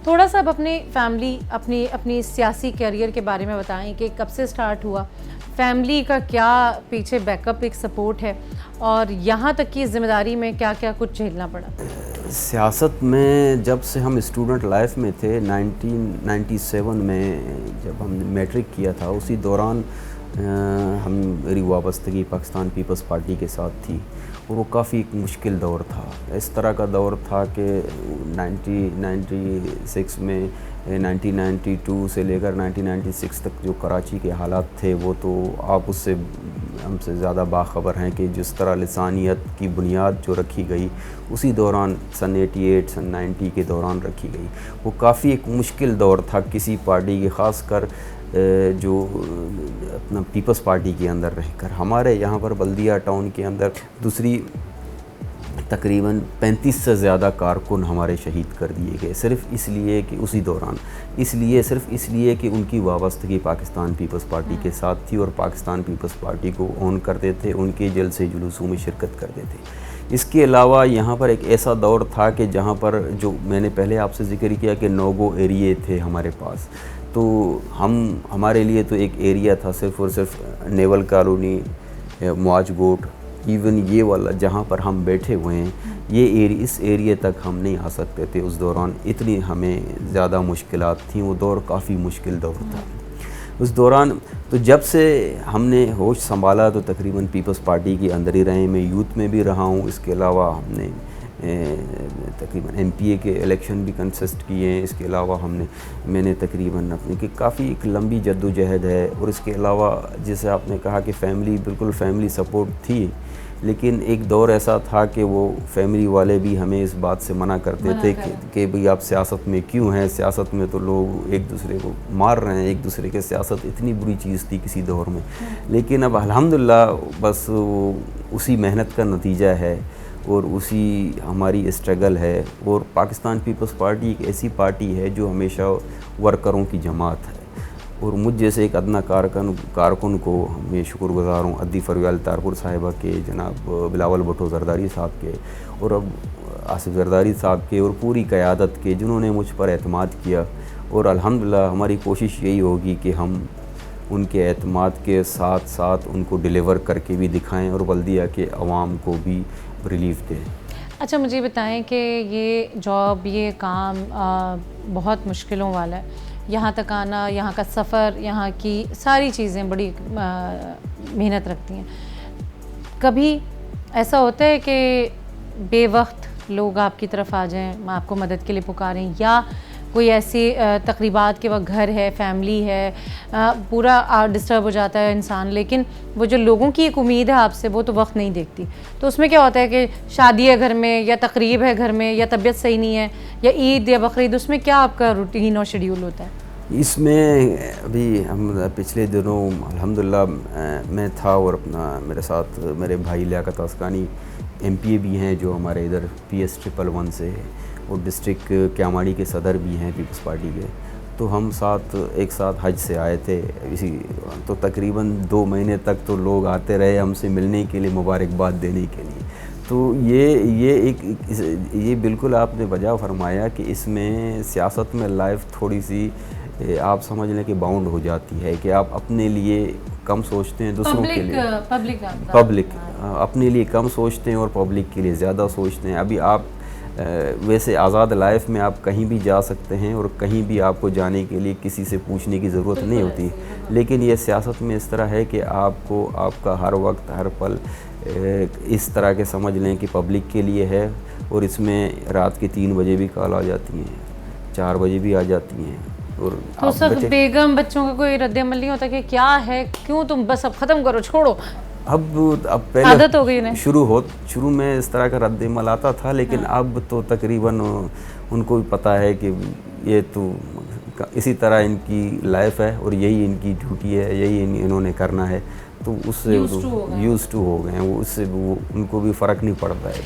تھوڑا سا اب اپنی فیملی اپنی سیاسی کیریئر کے بارے میں بتائیں کہ کب سے سٹارٹ ہوا، فیملی کا کیا پیچھے بیک اپ ایک سپورٹ ہے، اور یہاں تک کی ذمہ داری میں کیا کیا کچھ جھیلنا پڑا؟ سیاست میں جب سے ہم اسٹوڈنٹ لائف میں تھے 1997 میں جب ہم نے میٹرک کیا تھا، اسی دوران میری وابستگی پاکستان پیپلز پارٹی کے ساتھ تھی، اور وہ کافی ایک مشکل دور تھا۔ اس طرح کا دور تھا کہ 1996 میں 1992 سے لے کر 1996 تک جو کراچی کے حالات تھے، وہ تو آپ اس سے ہم سے زیادہ باخبر ہیں کہ جس طرح لسانیت کی بنیاد جو رکھی گئی اسی دوران سن 88 سن 90 کے دوران رکھی گئی۔ وہ کافی ایک مشکل دور تھا کسی پارٹی کی، خاص کر جو اپنا پیپلز پارٹی کے اندر رہ کر۔ ہمارے یہاں پر بلدیہ ٹاؤن کے اندر دوسری تقریباً 35 سے زیادہ کارکن ہمارے شہید کر دیے گئے، صرف اس لیے کہ اسی دوران صرف اس لیے کہ ان کی وابستگی پاکستان پیپلز پارٹی کے ساتھ تھی اور پاکستان پیپلز پارٹی کو اون کرتے تھے، ان کے جلسے جلوسوں میں شرکت کرتے تھے۔ اس کے علاوہ یہاں پر ایک ایسا دور تھا کہ جہاں پر جو میں نے پہلے آپ سے ذکر کیا کہ نوگو ایریے تھے ہمارے پاس، تو ہمارے لیے تو ایک ایریا تھا صرف اور صرف نیول کالونی، معاج گوٹ، ایون یہ والا جہاں پر ہم بیٹھے ہوئے ہیں، اس ایریے تک ہم نہیں آ سکتے تھے اس دوران، اتنی ہمیں زیادہ مشکلات تھیں۔ وہ دور کافی مشکل دور تھا اس دوران۔ تو جب سے ہم نے ہوش سنبھالا تو تقریباً پیپلز پارٹی کے اندر ہی رہے، میں یوتھ میں بھی رہا ہوں، اس کے علاوہ ہم نے تقریباً ایم کے الیکشن بھی کنسسٹ کیے ہیں، اس کے علاوہ میں نے تقریباً اپنی کہ کافی ایک لمبی جد و جہد ہے۔ اور اس کے علاوہ جیسے آپ نے کہا کہ بالکل فیملی سپورٹ تھی، لیکن ایک دور ایسا تھا کہ وہ فیملی والے بھی ہمیں اس بات سے منع کرتے تھے کہ بھئی آپ سیاست میں کیوں ہیں، سیاست میں تو لوگ ایک دوسرے کو مار رہے ہیں، ایک دوسرے کے سیاست اتنی بری چیز تھی کسی دور میں۔ لیکن اب الحمدللہ بس اسی محنت کا نتیجہ ہے اور اسی ہماری اسٹرگل ہے، اور پاکستان پیپلز پارٹی ایک ایسی پارٹی ہے جو ہمیشہ ورکروں کی جماعت ہے، اور مجھ جیسے ایک ادنا کارکن کو میں شکر گزار ہوں عدی فرویال تارپور صاحبہ کے، جناب بلاول بھٹو زرداری صاحب کے، اور اب آصف زرداری صاحب کے، اور پوری قیادت کے، جنہوں نے مجھ پر اعتماد کیا۔ اور الحمدللہ ہماری کوشش یہی ہوگی کہ ہم ان کے اعتماد کے ساتھ ساتھ ان کو ڈیلیور کر کے بھی دکھائیں اور بلدیہ کے عوام کو بھی ریلیف دیں۔ اچھا مجھے بتائیں کہ یہ جاب، یہ کام بہت مشکلوں والا ہے، یہاں تک آنا، یہاں کا سفر، یہاں کی ساری چیزیں بڑی محنت رکھتی ہیں۔ کبھی ایسا ہوتا ہے کہ بے وقت لوگ آپ کی طرف آ جائیں، آپ کو مدد کے لیے پکاریں، یا کوئی ایسی تقریبات کے وقت گھر ہے، فیملی ہے، پورا ڈسٹرب ہو جاتا ہے انسان، لیکن وہ جو لوگوں کی ایک امید ہے آپ سے، وہ تو وقت نہیں دیکھتی، تو اس میں کیا ہوتا ہے کہ شادی ہے گھر میں، یا تقریب ہے گھر میں، یا طبیعت صحیح نہیں ہے، یا عید یا بقرعید، اس میں کیا آپ کا روٹین اور شیڈیول ہوتا ہے؟ اس میں ابھی ہم پچھلے دنوں الحمدللہ میں تھا، اور میرے ساتھ میرے بھائی لیاقت اسکانی MP بھی ہیں جو ہمارے ادھر PS 111 سے، اور ڈسٹرکٹ کیاماڑی کے صدر بھی ہیں پیپلز پارٹی کے، تو ہم ایک ساتھ حج سے آئے تھے تو تقریباً 2 مہینے تک تو لوگ آتے رہے ہم سے ملنے کے لیے، مبارکباد دینے کے لیے۔ تو یہ بالکل آپ نے بجا فرمایا کہ اس میں سیاست میں لائف تھوڑی سی آپ سمجھ لیں کہ باؤنڈ ہو جاتی ہے، کہ آپ اپنے لیے کم سوچتے ہیں، دوسروں کے لیے پبلک اپنے لیے کم سوچتے ہیں اور پبلک کے لیے زیادہ سوچتے ہیں۔ ابھی آپ ویسے آزاد لائف میں آپ کہیں بھی جا سکتے ہیں، اور کہیں بھی آپ کو جانے کے لیے کسی سے پوچھنے کی ضرورت نہیں ہوتی، لیکن یہ سیاست میں اس طرح ہے کہ آپ کا ہر وقت ہر پل اس طرح کے سمجھ لیں کہ پبلک کے لیے ہے، اور اس میں رات کے 3 بجے بھی کال آ جاتی ہیں، 4 بجے بھی آ جاتی ہیں، اور تو اس وقت بیگم بچوں کا کوئی رد عمل نہیں ہوتا کہ کیا ہے، کیوں تم بس اب ختم کرو، چھوڑو؟ اب پہلے عادت ہو گئی انہیں، شروع میں اس طرح کا رد عمل آتا تھا، لیکن اب تو تقریباً ان کو بھی پتہ ہے کہ یہ تو اسی طرح ان کی لائف ہے، اور یہی ان کی ڈیوٹی ہے، یہی انہوں نے کرنا ہے، تو اس سے یوز ٹو ہو گئے ہیں، وہ اس سے ان کو بھی فرق نہیں پڑتا ہے۔